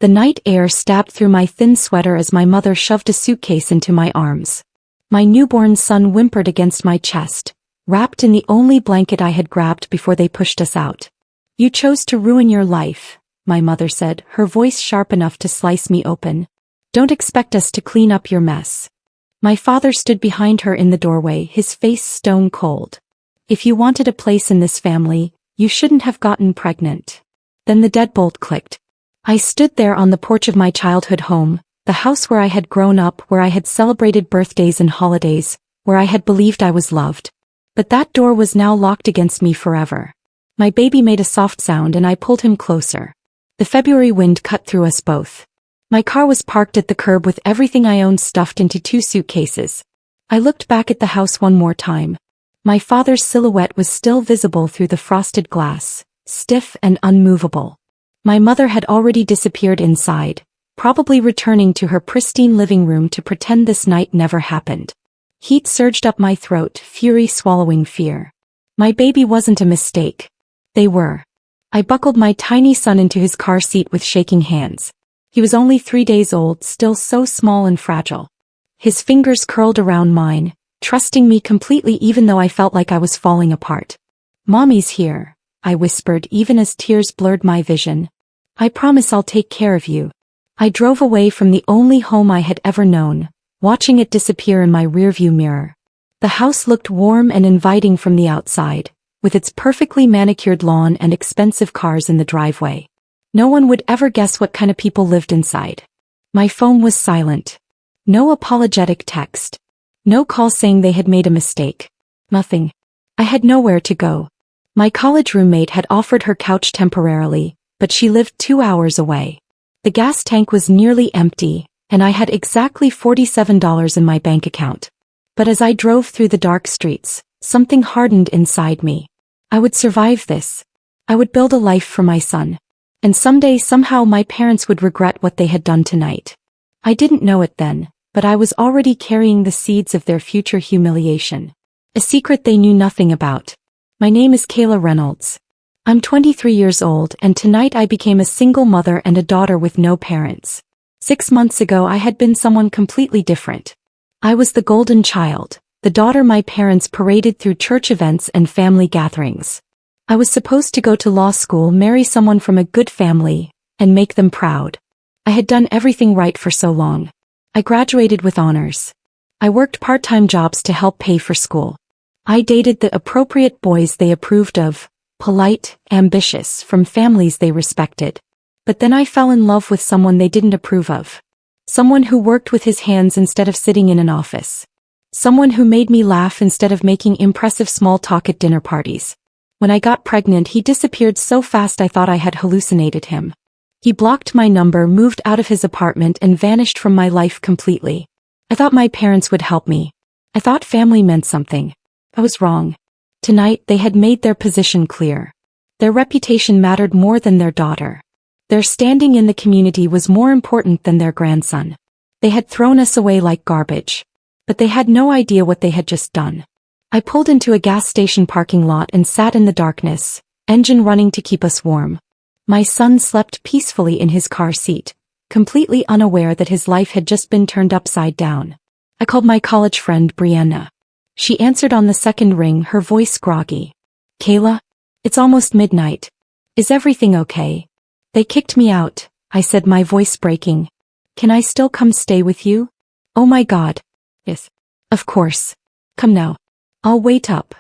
The night air stabbed through my thin sweater as my mother shoved a suitcase into my arms. My newborn son whimpered against my chest, wrapped in the only blanket I had grabbed before they pushed us out. "You chose to ruin your life," my mother said, her voice sharp enough to slice me open. "Don't expect us to clean up your mess." My father stood behind her in the doorway, his face stone cold. "If you wanted a place in this family, you shouldn't have gotten pregnant." Then the deadbolt clicked. I stood there on the porch of my childhood home, the house where I had grown up, where I had celebrated birthdays and holidays, where I had believed I was loved. But that door was now locked against me forever. My baby made a soft sound and I pulled him closer. The February wind cut through us both. My car was parked at the curb with everything I owned stuffed into 2 suitcases. I looked back at the house one more time. My father's silhouette was still visible through the frosted glass, stiff and unmovable. My mother had already disappeared inside, probably returning to her pristine living room to pretend this night never happened. Heat surged up my throat, fury swallowing fear. My baby wasn't a mistake. They were. I buckled my tiny son into his car seat with shaking hands. He was only 3 days old, still so small and fragile. His fingers curled around mine, trusting me completely even though I felt like I was falling apart. "Mommy's here," I whispered even as tears blurred my vision. "I promise I'll take care of you." I drove away from the only home I had ever known, watching it disappear in my rearview mirror. The house looked warm and inviting from the outside, with its perfectly manicured lawn and expensive cars in the driveway. No one would ever guess what kind of people lived inside. My phone was silent. No apologetic text. No call saying they had made a mistake. Nothing. I had nowhere to go. My college roommate had offered her couch temporarily, but she lived 2 hours away. The gas tank was nearly empty, and I had exactly $47 in my bank account. But as I drove through the dark streets, something hardened inside me. I would survive this. I would build a life for my son. And someday somehow my parents would regret what they had done tonight. I didn't know it then, but I was already carrying the seeds of their future humiliation. A secret they knew nothing about. My name is Kayla Reynolds. I'm 23 years old and tonight I became a single mother and a daughter with no parents. 6 months ago I had been someone completely different. I was the golden child, the daughter my parents paraded through church events and family gatherings. I was supposed to go to law school, marry someone from a good family, and make them proud. I had done everything right for so long. I graduated with honors. I worked part-time jobs to help pay for school. I dated the appropriate boys they approved of, polite, ambitious, from families they respected. But then I fell in love with someone they didn't approve of. Someone who worked with his hands instead of sitting in an office. Someone who made me laugh instead of making impressive small talk at dinner parties. When I got pregnant, he disappeared so fast I thought I had hallucinated him. He blocked my number, moved out of his apartment, and vanished from my life completely. I thought my parents would help me. I thought family meant something. I was wrong. Tonight they had made their position clear. Their reputation mattered more than their daughter. Their standing in the community was more important than their grandson. They had thrown us away like garbage. But they had no idea what they had just done. I pulled into a gas station parking lot and sat in the darkness, engine running to keep us warm. My son slept peacefully in his car seat, completely unaware that his life had just been turned upside down. I called my college friend Brianna. She answered on the second ring, her voice groggy. "Kayla? It's almost midnight. Is everything okay?" "They kicked me out," I said, my voice breaking. "Can I still come stay with you?" "Oh my God. Yes. Of course. Come now. I'll wait up."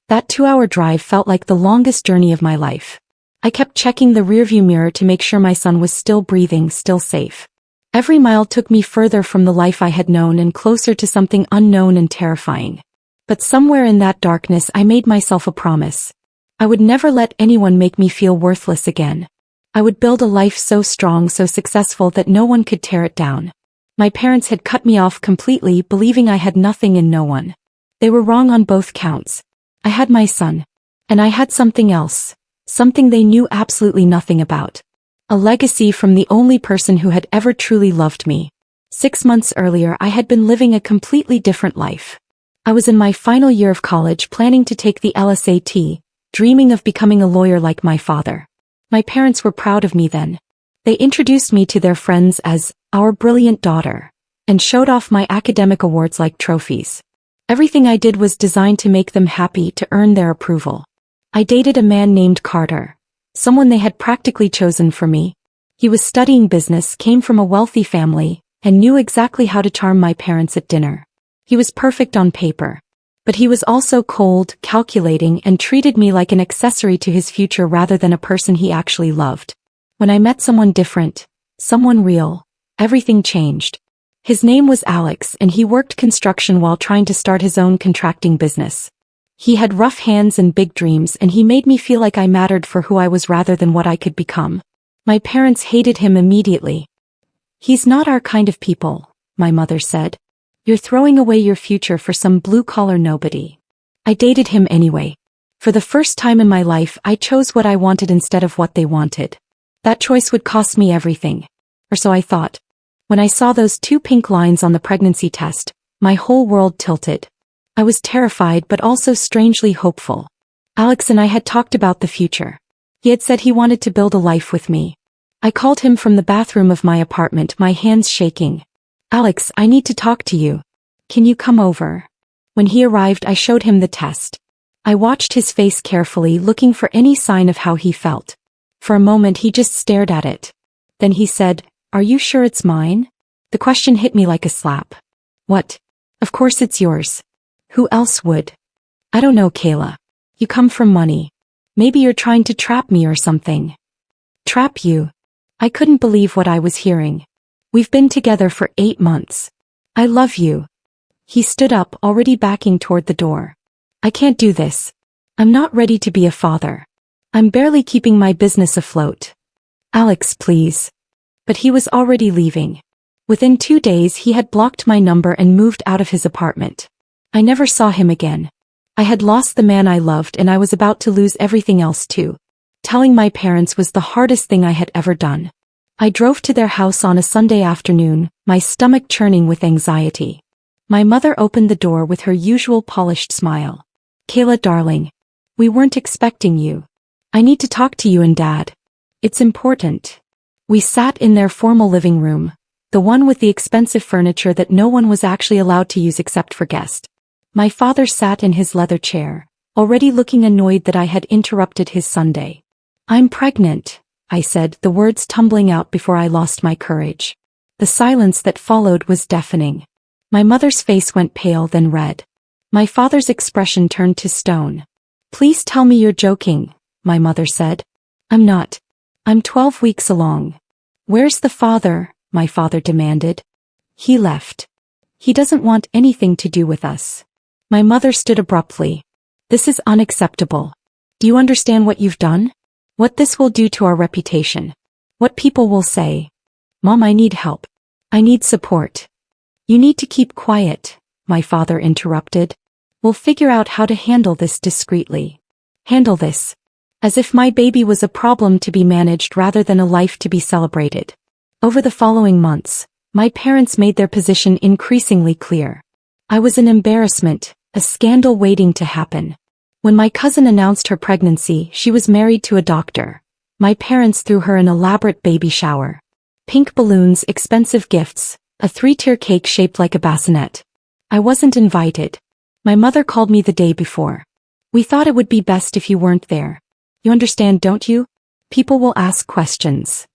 That 2-hour drive felt like the longest journey of my life. I kept checking the rearview mirror to make sure my son was still breathing, still safe. Every mile took me further from the life I had known and closer to something unknown and terrifying. But somewhere in that darkness I made myself a promise. I would never let anyone make me feel worthless again. I would build a life so strong, so successful that no one could tear it down. My parents had cut me off completely, believing I had nothing and no one. They were wrong on both counts. I had my son. And I had something else. Something they knew absolutely nothing about. A legacy from the only person who had ever truly loved me. 6 months earlier I had been living a completely different life. I was in my final year of college, planning to take the LSAT, dreaming of becoming a lawyer like my father. My parents were proud of me then. They introduced me to their friends as our brilliant daughter and showed off my academic awards like trophies. Everything I did was designed to make them happy, to earn their approval. I dated a man named Carter, someone they had practically chosen for me. He was studying business, came from a wealthy family, and knew exactly how to charm my parents at dinner. He was perfect on paper. But he was also cold, calculating, and treated me like an accessory to his future rather than a person he actually loved. When I met someone different, someone real, everything changed. His name was Alex, and he worked construction while trying to start his own contracting business. He had rough hands and big dreams, and he made me feel like I mattered for who I was rather than what I could become. My parents hated him immediately. "He's not our kind of people," my mother said. "You're throwing away your future for some blue-collar nobody." I dated him anyway. For the first time in my life, I chose what I wanted instead of what they wanted. That choice would cost me everything. Or so I thought. When I saw those 2 pink lines on the pregnancy test, my whole world tilted. I was terrified but also strangely hopeful. Alex and I had talked about the future. He had said he wanted to build a life with me. I called him from the bathroom of my apartment, my hands shaking. "Alex, I need to talk to you. Can you come over?" When he arrived, I showed him the test. I watched his face carefully, looking for any sign of how he felt. For a moment he just stared at it. Then he said, "Are you sure it's mine?" The question hit me like a slap. "What? Of course it's yours. Who else would?" "I don't know, Kayla. You come from money. Maybe you're trying to trap me or something." "Trap you?" I couldn't believe what I was hearing. "We've been together for 8 months. I love you." He stood up, already backing toward the door. "I can't do this. I'm not ready to be a father. I'm barely keeping my business afloat. Alex, please." But he was already leaving. Within 2 days he had blocked my number and moved out of his apartment. I never saw him again. I had lost the man I loved, and I was about to lose everything else too. Telling my parents was the hardest thing I had ever done. I drove to their house on a Sunday afternoon, my stomach churning with anxiety. My mother opened the door with her usual polished smile. "Kayla, darling. We weren't expecting you. I need to talk to you and Dad. It's important." We sat in their formal living room, the one with the expensive furniture that no one was actually allowed to use except for guests. My father sat in his leather chair, already looking annoyed that I had interrupted his Sunday. "I'm pregnant," I said, the words tumbling out before I lost my courage. The silence that followed was deafening. My mother's face went pale, then red. My father's expression turned to stone. "Please tell me you're joking," my mother said. "I'm not. I'm 12 weeks along." "Where's the father?" my father demanded. "He left. He doesn't want anything to do with us." My mother stood abruptly. "This is unacceptable. Do you understand what you've done? What this will do to our reputation? What people will say?" "Mom, I need help. I need support." "You need to keep quiet," my father interrupted. "We'll figure out how to handle this discreetly." Handle this? As if my baby was a problem to be managed rather than a life to be celebrated. Over the following months, my parents made their position increasingly clear. I was an embarrassment, a scandal waiting to happen. When my cousin announced her pregnancy, she was married to a doctor. My parents threw her an elaborate baby shower. Pink balloons, expensive gifts, a 3-tier cake shaped like a bassinet. I wasn't invited. My mother called me the day before. "We thought it would be best if you weren't there. You understand, don't you? People will ask questions."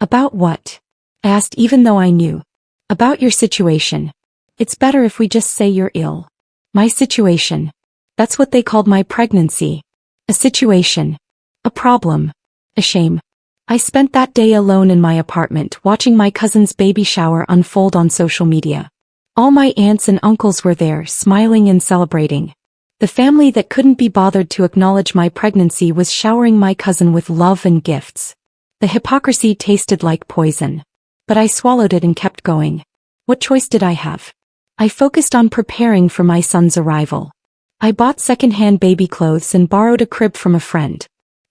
"About what?" I asked, even though I knew. "About your situation. It's better if we just say you're ill." My situation. That's what they called my pregnancy. A situation. A problem. A shame. I spent that day alone in my apartment watching my cousin's baby shower unfold on social media. All my aunts and uncles were there, smiling and celebrating. The family that couldn't be bothered to acknowledge my pregnancy was showering my cousin with love and gifts. The hypocrisy tasted like poison. But I swallowed it and kept going. What choice did I have? I focused on preparing for my son's arrival. I bought second-hand baby clothes and borrowed a crib from a friend.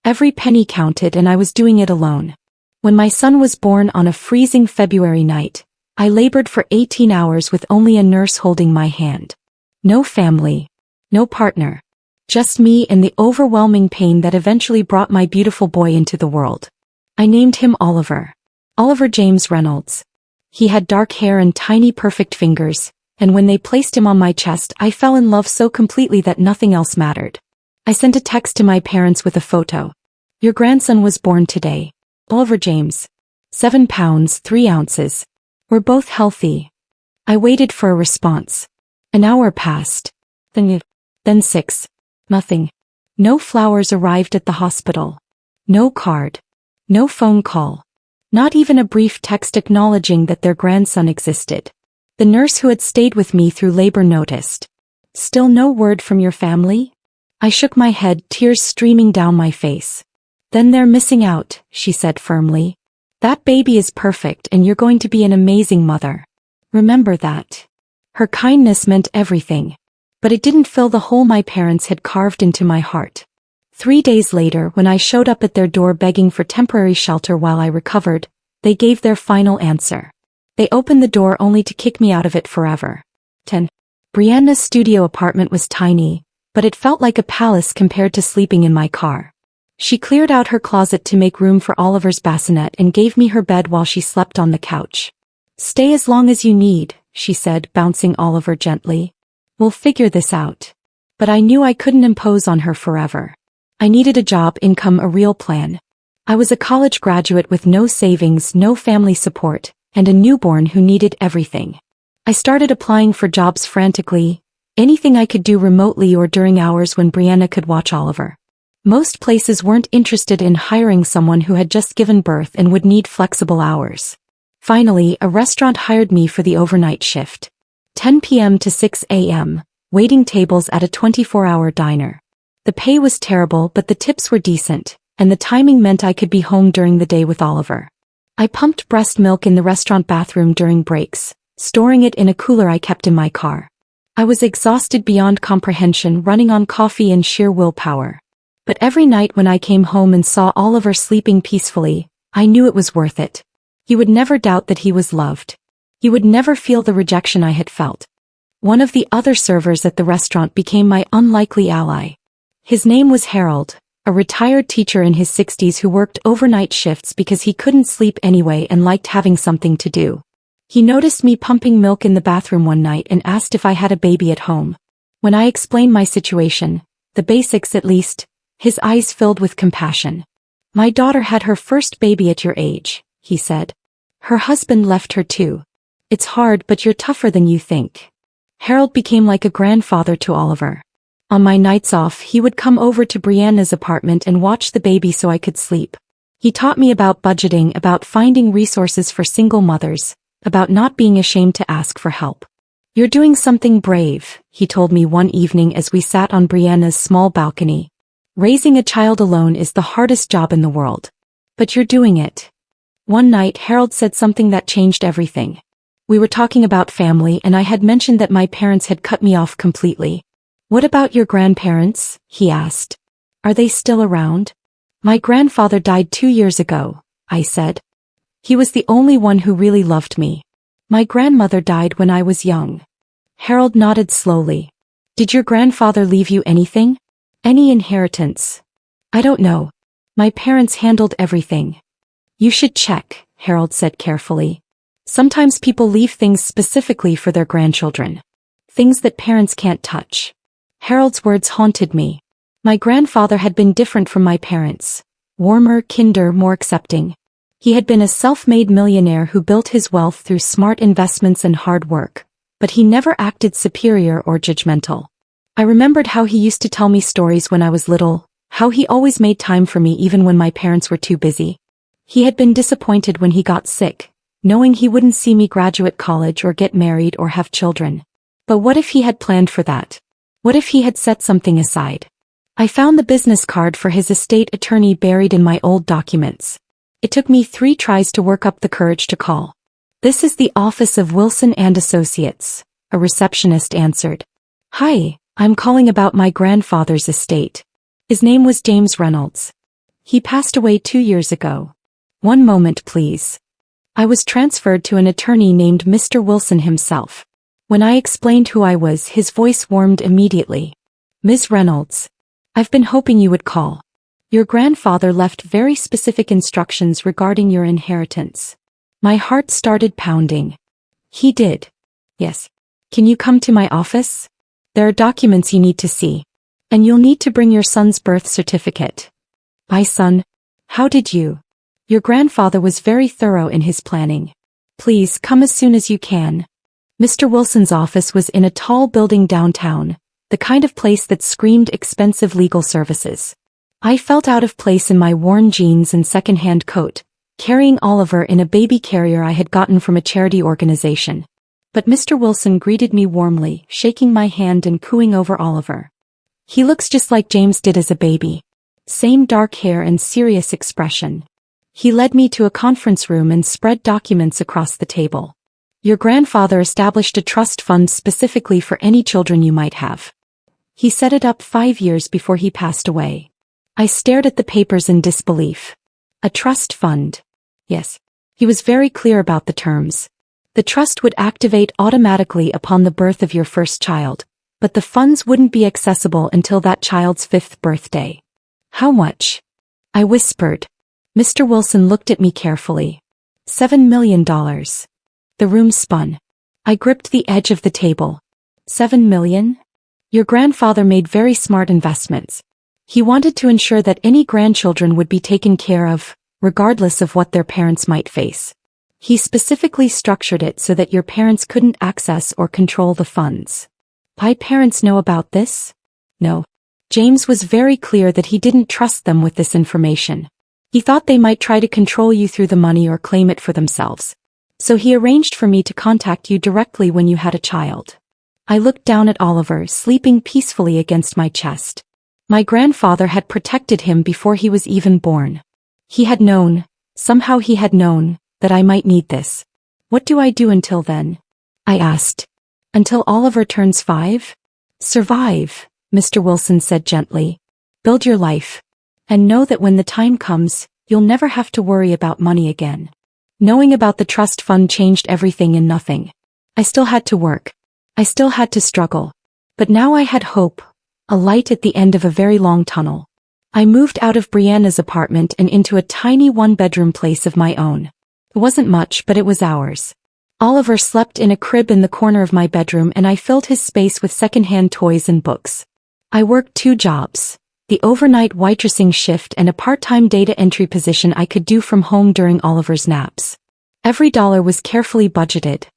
Every penny counted, and I was doing it alone. When my son was born on a freezing February night, I labored for 18 hours with only a nurse holding my hand. No family. No partner. Just me and the overwhelming pain that eventually brought my beautiful boy into the world. I named him Oliver. Oliver James Reynolds. He had dark hair and tiny perfect fingers, and when they placed him on my chest I fell in love so completely that nothing else mattered. I sent a text to my parents with a photo. Your grandson was born today. Oliver James. 7 pounds 3 ounces. We're both healthy. I waited for a response. An hour passed. Then 6. Nothing. No flowers arrived at the hospital. No card. No phone call. Not even a brief text acknowledging that their grandson existed. The nurse who had stayed with me through labor noticed. Still no word from your family? I shook my head, tears streaming down my face. Then they're missing out, she said firmly. That baby is perfect and you're going to be an amazing mother. Remember that. Her kindness meant everything. But it didn't fill the hole my parents had carved into my heart. 3 days later, when I showed up at their door begging for temporary shelter while I recovered, they gave their final answer. They opened the door only to kick me out of it forever. 10. Brianna's studio apartment was tiny, but it felt like a palace compared to sleeping in my car. She cleared out her closet to make room for Oliver's bassinet and gave me her bed while she slept on the couch. Stay as long as you need, she said, bouncing Oliver gently. We'll figure this out. But I knew I couldn't impose on her forever. I needed a job, income, a real plan. I was a college graduate with no savings, no family support, and a newborn who needed everything. I started applying for jobs frantically, anything I could do remotely or during hours when Brianna could watch Oliver. Most places weren't interested in hiring someone who had just given birth and would need flexible hours. Finally, a restaurant hired me for the overnight shift. 10 p.m. to 6 a.m., waiting tables at a 24-hour diner. The pay was terrible, but the tips were decent, and the timing meant I could be home during the day with Oliver. I pumped breast milk in the restaurant bathroom during breaks, storing it in a cooler I kept in my car. I was exhausted beyond comprehension, running on coffee and sheer willpower. But every night when I came home and saw Oliver sleeping peacefully, I knew it was worth it. He would never doubt that he was loved. He would never feel the rejection I had felt. One of the other servers at the restaurant became my unlikely ally. His name was Harold, a retired teacher in his 60s who worked overnight shifts because he couldn't sleep anyway and liked having something to do. He noticed me pumping milk in the bathroom one night and asked if I had a baby at home. When I explained my situation, the basics at least, his eyes filled with compassion. My daughter had her first baby at your age, he said. Her husband left her too. It's hard, but you're tougher than you think. Harold became like a grandfather to Oliver. On my nights off, he would come over to Brianna's apartment and watch the baby so I could sleep. He taught me about budgeting, about finding resources for single mothers, about not being ashamed to ask for help. You're doing something brave, he told me one evening as we sat on Brianna's small balcony. Raising a child alone is the hardest job in the world. But you're doing it. One night, Harold said something that changed everything. We were talking about family and I had mentioned that my parents had cut me off completely. What about your grandparents? He asked. Are they still around? My grandfather died 2 years ago, I said. He was the only one who really loved me. My grandmother died when I was young. Harold nodded slowly. Did your grandfather leave you anything? Any inheritance? I don't know. My parents handled everything. You should check, Harold said carefully. Sometimes people leave things specifically for their grandchildren. Things that parents can't touch. Harold's words haunted me. My grandfather had been different from my parents. Warmer, kinder, more accepting. He had been a self-made millionaire who built his wealth through smart investments and hard work, but he never acted superior or judgmental. I remembered how he used to tell me stories when I was little, how he always made time for me even when my parents were too busy. He had been disappointed when he got sick, knowing he wouldn't see me graduate college or get married or have children. But what if he had planned for that? What if he had set something aside? I found the business card for his estate attorney buried in my old documents. It took me 3 tries to work up the courage to call. This is the office of Wilson and Associates, a receptionist answered. Hi, I'm calling about my grandfather's estate. His name was James Reynolds. He passed away 2 years ago. One moment, please. I was transferred to an attorney named Mr. Wilson himself. When I explained who I was, his voice warmed immediately. Ms. Reynolds. I've been hoping you would call. Your grandfather left very specific instructions regarding your inheritance. My heart started pounding. He did. Yes. Can you come to my office? There are documents you need to see. And you'll need to bring your son's birth certificate. My son? How did you? Your grandfather was very thorough in his planning. Please come as soon as you can. Mr. Wilson's office was in a tall building downtown, the kind of place that screamed expensive legal services. I felt out of place in my worn jeans and second-hand coat, carrying Oliver in a baby carrier I had gotten from a charity organization. But Mr. Wilson greeted me warmly, shaking my hand and cooing over Oliver. He looks just like James did as a baby. Same dark hair and serious expression. He led me to a conference room and spread documents across the table. Your grandfather established a trust fund specifically for any children you might have. He set it up 5 years before he passed away. I stared at the papers in disbelief. A trust fund. Yes. He was very clear about the terms. The trust would activate automatically upon the birth of your first child, but the funds wouldn't be accessible until that child's 5th birthday. How much? I whispered. Mr. Wilson looked at me carefully. $7 million. The room spun. I gripped the edge of the table. 7 million? Your grandfather made very smart investments. He wanted to ensure that any grandchildren would be taken care of, regardless of what their parents might face. He specifically structured it so that your parents couldn't access or control the funds. My parents know about this? No. James was very clear that he didn't trust them with this information. He thought they might try to control you through the money or claim it for themselves. So he arranged for me to contact you directly when you had a child. I looked down at Oliver, sleeping peacefully against my chest. My grandfather had protected him before he was even born. He had known, somehow he had known, that I might need this. What do I do until then? I asked. Until Oliver turns 5? Survive, Mr. Wilson said gently. Build your life. And know that when the time comes, you'll never have to worry about money again. Knowing about the trust fund changed everything and nothing. I still had to work. I still had to struggle. But now I had hope, a light at the end of a very long tunnel. I moved out of Brianna's apartment and into a tiny one-bedroom place of my own. It wasn't much, but it was ours. Oliver slept in a crib in the corner of my bedroom and I filled his space with second-hand toys and books. I worked 2 jobs, the overnight waitressing shift and a part-time data entry position I could do from home during Oliver's naps. Every dollar was carefully budgeted.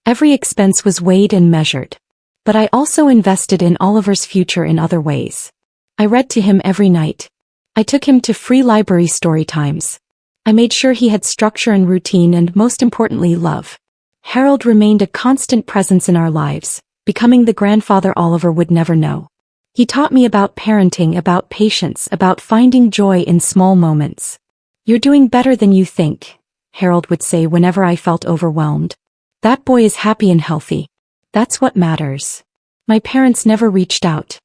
Every expense was weighed and measured. But I also invested in Oliver's future in other ways. I read to him every night. I took him to free library story times. I made sure he had structure and routine and, most importantly, love. Harold remained a constant presence in our lives, becoming the grandfather Oliver would never know. He taught me about parenting, about patience, about finding joy in small moments. You're doing better than you think, Harold would say whenever I felt overwhelmed. That boy is happy and healthy. That's what matters. My parents never reached out.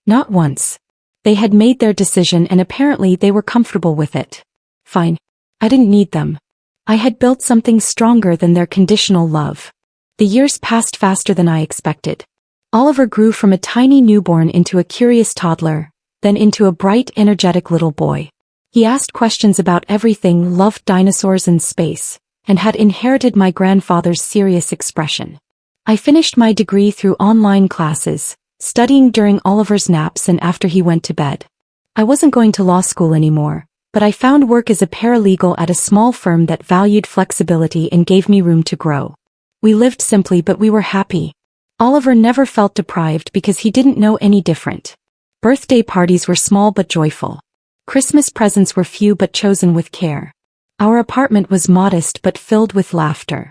Not once. They had made their decision and apparently they were comfortable with it. Fine. I didn't need them. I had built something stronger than their conditional love. The years passed faster than I expected. Oliver grew from a tiny newborn into a curious toddler, then into a bright, energetic little boy. He asked questions about everything, loved dinosaurs and space, and had inherited my grandfather's serious expression. I finished my degree through online classes, studying during Oliver's naps and after he went to bed. I wasn't going to law school anymore, but I found work as a paralegal at a small firm that valued flexibility and gave me room to grow. We lived simply, but we were happy. Oliver never felt deprived because he didn't know any different. Birthday parties were small but joyful. Christmas presents were few but chosen with care. Our apartment was modest but filled with laughter.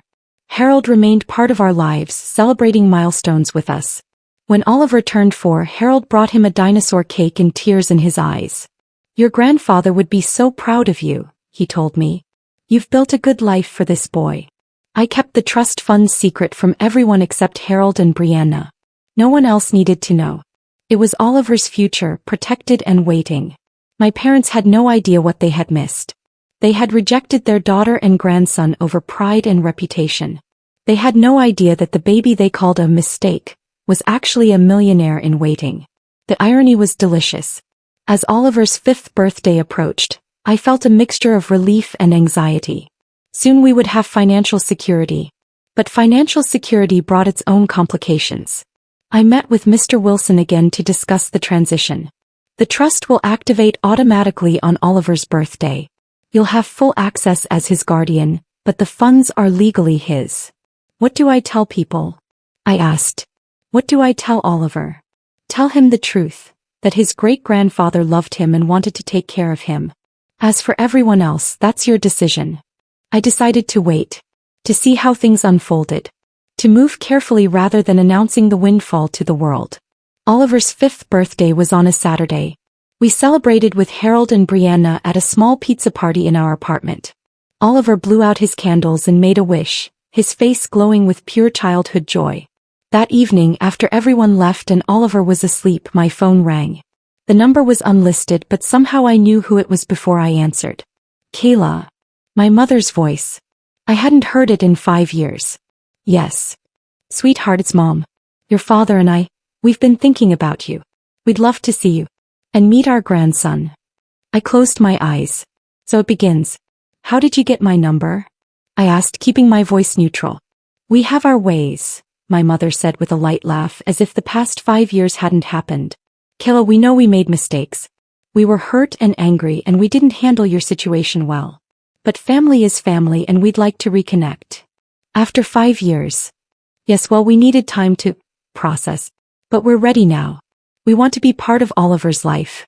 Harold remained part of our lives, celebrating milestones with us. When Oliver turned 4, Harold brought him a dinosaur cake and tears in his eyes. Your grandfather would be so proud of you, he told me. You've built a good life for this boy. I kept the trust fund secret from everyone except Harold and Brianna. No one else needed to know. It was Oliver's future, protected and waiting. My parents had no idea what they had missed. They had rejected their daughter and grandson over pride and reputation. They had no idea that the baby they called a mistake was actually a millionaire in waiting. The irony was delicious. As Oliver's 5th birthday approached, I felt a mixture of relief and anxiety. Soon we would have financial security. But financial security brought its own complications. I met with Mr. Wilson again to discuss the transition. The trust will activate automatically on Oliver's birthday. You'll have full access as his guardian, but the funds are legally his. What do I tell people? I asked. What do I tell Oliver? Tell him the truth, that his great-grandfather loved him and wanted to take care of him. As for everyone else, that's your decision. I decided to wait, to see how things unfolded, to move carefully rather than announcing the windfall to the world. Oliver's 5th birthday was on a Saturday. We celebrated with Harold and Brianna at a small pizza party in our apartment. Oliver blew out his candles and made a wish, his face glowing with pure childhood joy. That evening, after everyone left and Oliver was asleep, my phone rang. The number was unlisted, but somehow I knew who it was before I answered. Kayla. My mother's voice. I hadn't heard it in 5 years. Yes. Sweetheart, it's Mom. Your father and we've been thinking about you. We'd love to see you. And meet our grandson. I closed my eyes. So it begins. How did you get my number? I asked, keeping my voice neutral. We have our ways, my mother said with a light laugh, as if the past 5 years hadn't happened. Kayla, we know we made mistakes. We were hurt and angry and we didn't handle your situation well. But family is family and we'd like to reconnect. After 5 years. Yes, well, we needed time to process. But we're ready now. We want to be part of Oliver's life.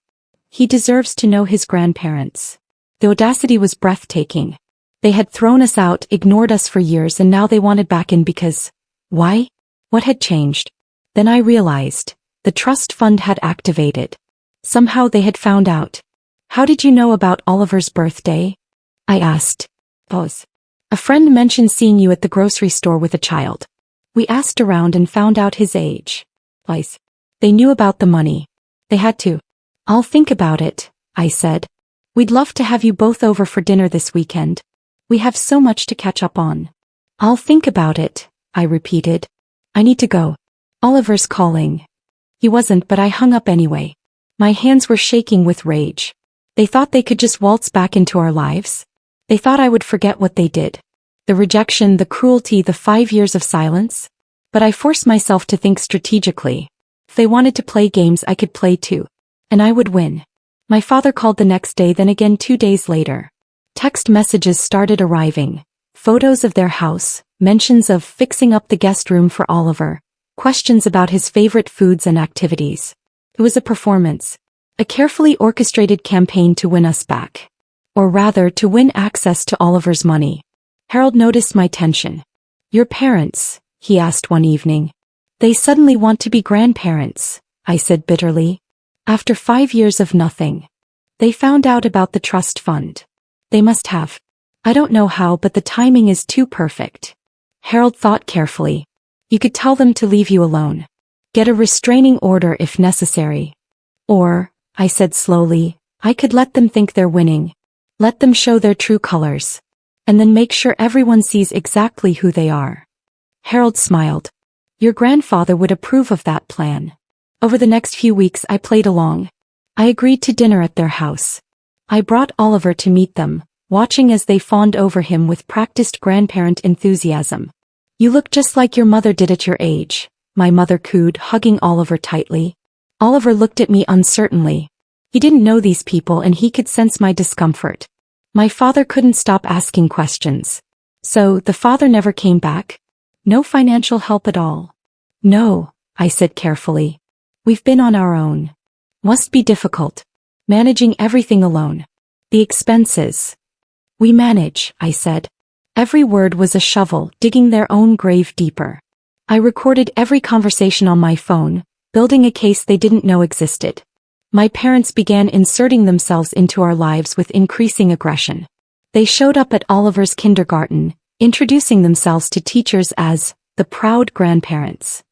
He deserves to know his grandparents. The audacity was breathtaking. They had thrown us out, ignored us for years, and now they wanted back in because... Why? What had changed? Then I realized. The trust fund had activated. Somehow they had found out. How did you know about Oliver's birthday? I asked. Pause. A friend mentioned seeing you at the grocery store with a child. We asked around and found out his age. Twice. They knew about the money. They had to. I'll think about it, I said. We'd love to have you both over for dinner this weekend. We have so much to catch up on. I'll think about it, I repeated. I need to go. Oliver's calling. He wasn't, but I hung up anyway. My hands were shaking with rage. They thought they could just waltz back into our lives. They thought I would forget what they did. The rejection, the cruelty, the 5 years of silence. But I forced myself to think strategically. If they wanted to play games, I could play too. And I would win. My father called the next day, then again 2 days later. Text messages started arriving. Photos of their house, mentions of fixing up the guest room for Oliver, questions about his favorite foods and activities. It was a performance. A carefully orchestrated campaign to win us back. Or rather, to win access to Oliver's money. Harold noticed my tension. Your parents, he asked one evening. They suddenly want to be grandparents, I said bitterly. After 5 years of nothing. They found out about the trust fund. They must have. I don't know how, but the timing is too perfect. Harold thought carefully. You could tell them to leave you alone. Get a restraining order if necessary. Or, I said slowly, I could let them think they're winning. Let them show their true colors. And then make sure everyone sees exactly who they are. Harold smiled. Your grandfather would approve of that plan. Over the next few weeks I played along. I agreed to dinner at their house. I brought Oliver to meet them, watching as they fawned over him with practiced grandparent enthusiasm. You look just like your mother did at your age, my mother cooed, hugging Oliver tightly. Oliver looked at me uncertainly. He didn't know these people and he could sense my discomfort. My father couldn't stop asking questions. So, the father never came back? No financial help at all? No, I said carefully. We've been on our own. Must be difficult. Managing everything alone. The expenses. We manage, I said. Every word was a shovel, digging their own grave deeper. I recorded every conversation on my phone, building a case they didn't know existed. My parents began inserting themselves into our lives with increasing aggression. They showed up at Oliver's kindergarten, introducing themselves to teachers as the proud grandparents.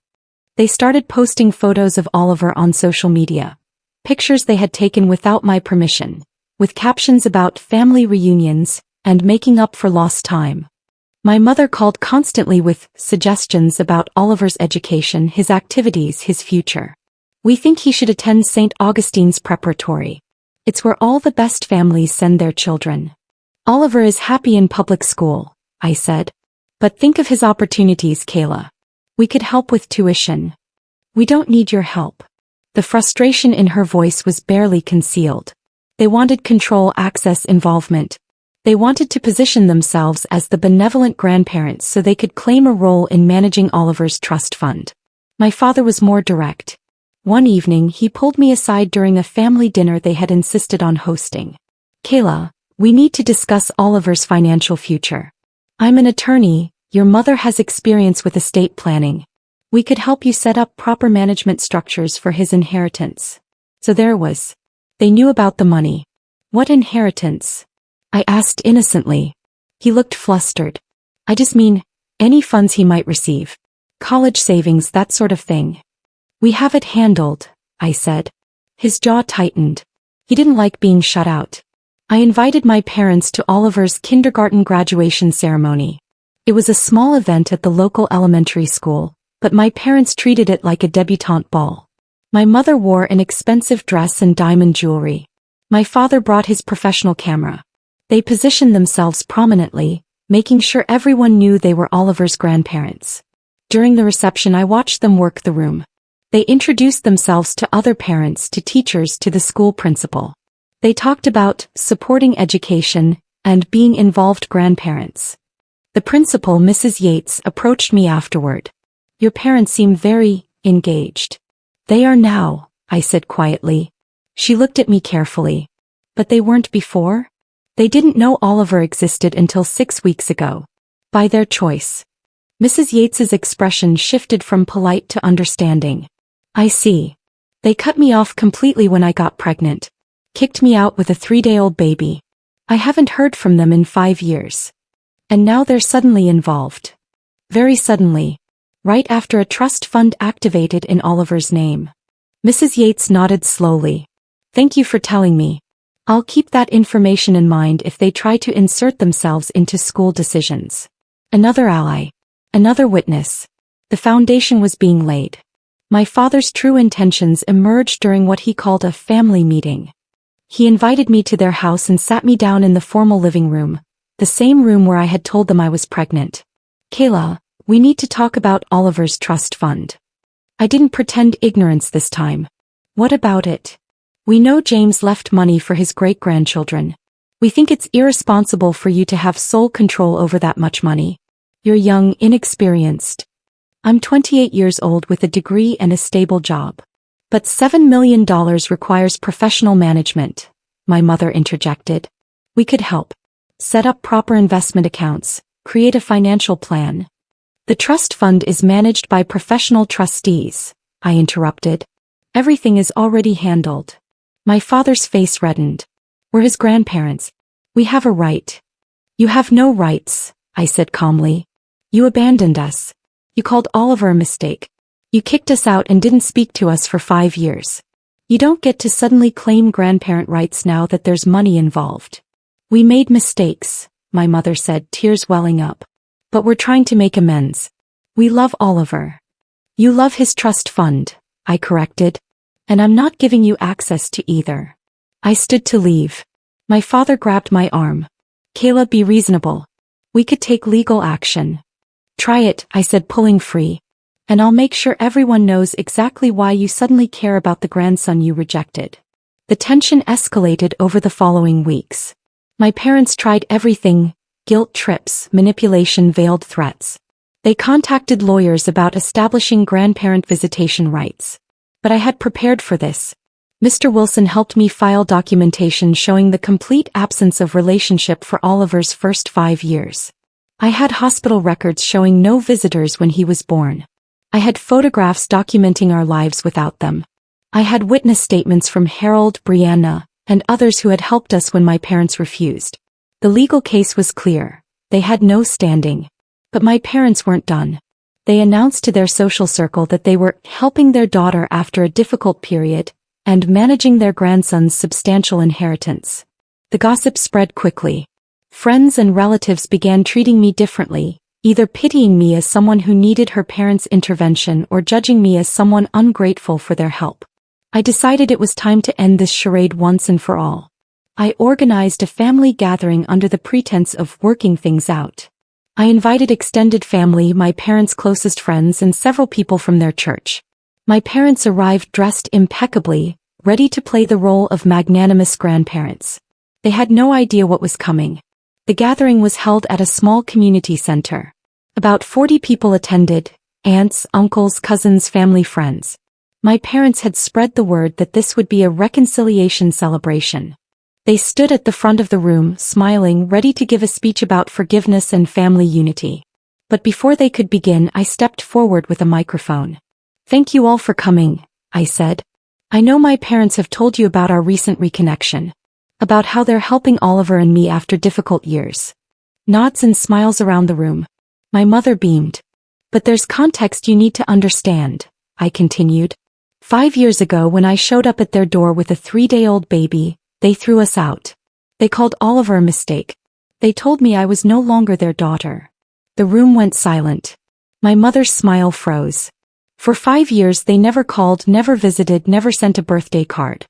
They started posting photos of Oliver on social media. Pictures they had taken without my permission, with captions about family reunions and making up for lost time. My mother called constantly with suggestions about Oliver's education, his activities, his future. We think he should attend St. Augustine's Preparatory. It's where all the best families send their children. Oliver is happy in public school, I said. But think of his opportunities, Kayla. We could help with tuition. We don't need your help. The frustration in her voice was barely concealed. They wanted control, access, involvement. They wanted to position themselves as the benevolent grandparents so they could claim a role in managing Oliver's trust fund. My father was more direct. One evening he pulled me aside during a family dinner they had insisted on hosting. Kayla, we need to discuss Oliver's financial future. I'm an attorney, your mother has experience with estate planning. We could help you set up proper management structures for his inheritance. So there was. They knew about the money. What inheritance? I asked innocently. He looked flustered. I just mean, any funds he might receive. College savings, that sort of thing. We have it handled, I said. His jaw tightened. He didn't like being shut out. I invited my parents to Oliver's kindergarten graduation ceremony. It was a small event at the local elementary school, but my parents treated it like a debutante ball. My mother wore an expensive dress and diamond jewelry. My father brought his professional camera. They positioned themselves prominently, making sure everyone knew they were Oliver's grandparents. During the reception I watched them work the room. They introduced themselves to other parents, to teachers, to the school principal. They talked about supporting education and being involved grandparents. The principal, Mrs. Yates, approached me afterward. Your parents seem very engaged. They are now, I said quietly. She looked at me carefully. But they weren't before? They didn't know Oliver existed until 6 weeks ago. By their choice. Mrs. Yates's expression shifted from polite to understanding. I see. They cut me off completely when I got pregnant. Kicked me out with a 3-day-old baby. I haven't heard from them in 5 years. And now they're suddenly involved. Very suddenly. Right after a trust fund activated in Oliver's name. Mrs. Yates nodded slowly. Thank you for telling me. I'll keep that information in mind if they try to insert themselves into school decisions. Another ally. Another witness. The foundation was being laid. My father's true intentions emerged during what he called a family meeting. He invited me to their house and sat me down in the formal living room, the same room where I had told them I was pregnant. Kayla, we need to talk about Oliver's trust fund. I didn't pretend ignorance this time. What about it? We know James left money for his great-grandchildren. We think it's irresponsible for you to have sole control over that much money. You're young, inexperienced. I'm 28 years old with a degree and a stable job. But $7 million requires professional management, my mother interjected. We could help. Set up proper investment accounts, create a financial plan. The trust fund is managed by professional trustees, I interrupted. Everything is already handled. My father's face reddened. We're his grandparents. We have a right. You have no rights, I said calmly. You abandoned us. You called Oliver a mistake. You kicked us out and didn't speak to us for 5 years. You don't get to suddenly claim grandparent rights now that there's money involved. We made mistakes, my mother said, tears welling up. But we're trying to make amends. We love Oliver. You love his trust fund, I corrected. And I'm not giving you access to either. I stood to leave. My father grabbed my arm. Kayla, be reasonable. We could take legal action. Try it, I said, pulling free. And I'll make sure everyone knows exactly why you suddenly care about the grandson you rejected. The tension escalated over the following weeks. My parents tried everything: guilt trips, manipulation, veiled threats. They contacted lawyers about establishing grandparent visitation rights. But I had prepared for this. Mr. Wilson helped me file documentation showing the complete absence of relationship for Oliver's first 5 years. I had hospital records showing no visitors when he was born. I had photographs documenting our lives without them. I had witness statements from Harold, Brianna, and others who had helped us when my parents refused. The legal case was clear. They had no standing. But my parents weren't done. They announced to their social circle that they were helping their daughter after a difficult period and managing their grandson's substantial inheritance. The gossip spread quickly. Friends and relatives began treating me differently, either pitying me as someone who needed her parents' intervention or judging me as someone ungrateful for their help. I decided it was time to end this charade once and for all. I organized a family gathering under the pretense of working things out. I invited extended family, my parents' closest friends, and several people from their church. My parents arrived dressed impeccably, ready to play the role of magnanimous grandparents. They had no idea what was coming. The gathering was held at a small community center. About 40 people attended, aunts, uncles, cousins, family, friends. My parents had spread the word that this would be a reconciliation celebration. They stood at the front of the room, smiling, ready to give a speech about forgiveness and family unity. But before they could begin, I stepped forward with a microphone. "Thank you all for coming," I said. "I know my parents have told you about our recent reconnection. About how they're helping Oliver and me after difficult years." Nods and smiles around the room. My mother beamed. "But there's context you need to understand," I continued. 5 years ago, when I showed up at their door with a 3-day-old baby, they threw us out. They called Oliver a mistake. They told me I was no longer their daughter. The room went silent. My mother's smile froze. For 5 years they never called, never visited, never sent a birthday card.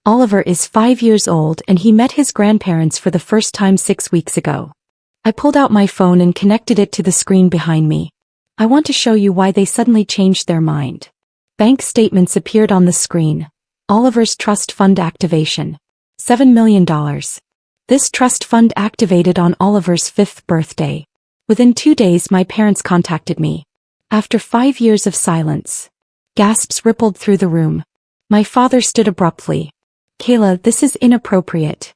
Oliver is 5 years old and he met his grandparents for the first time 6 weeks ago. I pulled out my phone and connected it to the screen behind me. I want to show you why they suddenly changed their mind. Bank statements appeared on the screen. Oliver's trust fund activation. $7 million. This trust fund activated on Oliver's 5th birthday. Within 2 days my parents contacted me. After 5 years of silence. Gasps rippled through the room. My father stood abruptly. "Kayla, this is inappropriate."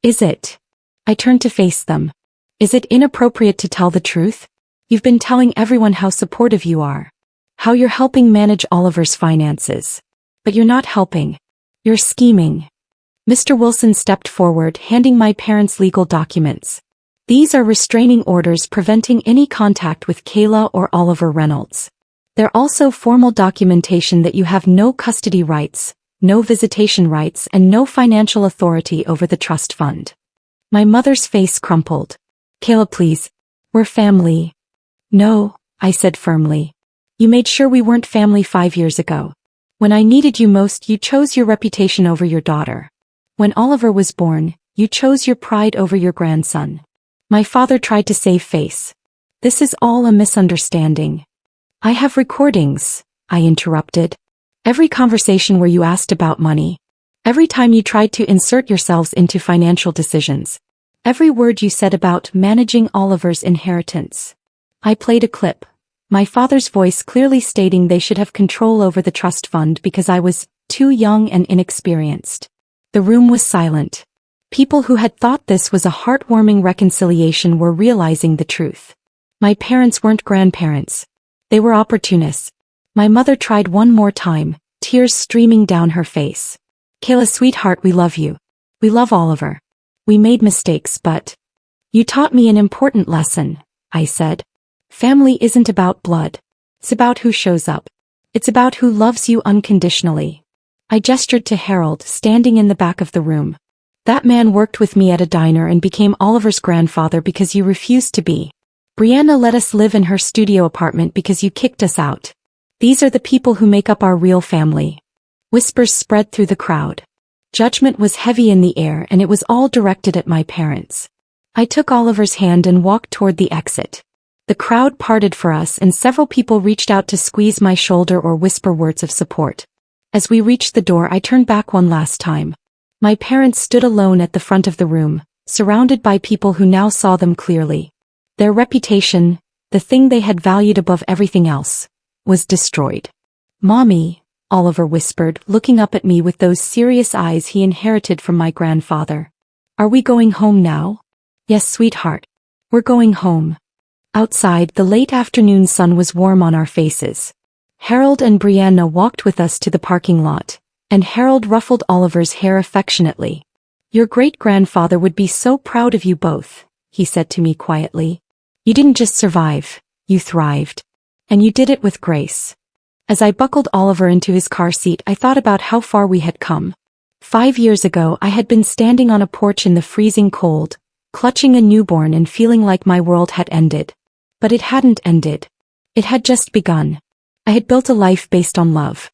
"Is it?" I turned to face them. "Is it inappropriate to tell the truth? You've been telling everyone how supportive you are. How you're helping manage Oliver's finances. But you're not helping. You're scheming." Mr. Wilson stepped forward, handing my parents legal documents. "These are restraining orders preventing any contact with Kayla or Oliver Reynolds. They're also formal documentation that you have no custody rights, no visitation rights, and no financial authority over the trust fund." My mother's face crumpled. "Kayla, please. We're family." "No," I said firmly. "You made sure we weren't family 5 years ago. When I needed you most, you chose your reputation over your daughter. When Oliver was born, you chose your pride over your grandson." My father tried to save face. "This is all a misunderstanding." "I have recordings," I interrupted. "Every conversation where you asked about money. Every time you tried to insert yourselves into financial decisions. Every word you said about managing Oliver's inheritance." I played a clip. My father's voice clearly stating they should have control over the trust fund because I was too young and inexperienced. The room was silent. People who had thought this was a heartwarming reconciliation were realizing the truth. My parents weren't grandparents. They were opportunists. My mother tried one more time, tears streaming down her face. "Kayla, sweetheart, we love you. We love Oliver. We made mistakes, but you taught me an important lesson," I said. "Family isn't about blood. It's about who shows up. It's about who loves you unconditionally." I gestured to Harold, standing in the back of the room. "That man worked with me at a diner and became Oliver's grandfather because you refused to be. Brianna let us live in her studio apartment because you kicked us out. These are the people who make up our real family." Whispers spread through the crowd. Judgment was heavy in the air and it was all directed at my parents. I took Oliver's hand and walked toward the exit. The crowd parted for us and several people reached out to squeeze my shoulder or whisper words of support. As we reached the door, I turned back one last time. My parents stood alone at the front of the room, surrounded by people who now saw them clearly. Their reputation, the thing they had valued above everything else, was destroyed. "Mommy," Oliver whispered, looking up at me with those serious eyes he inherited from my grandfather. "Are we going home now?" "Yes, sweetheart. We're going home." Outside, the late afternoon sun was warm on our faces. Harold and Brianna walked with us to the parking lot, and Harold ruffled Oliver's hair affectionately. "Your great-grandfather would be so proud of you both," he said to me quietly. "You didn't just survive, you thrived. And you did it with grace." As I buckled Oliver into his car seat, I thought about how far we had come. 5 years ago, I had been standing on a porch in the freezing cold, clutching a newborn and feeling like my world had ended. But it hadn't ended. It had just begun. I had built a life based on love.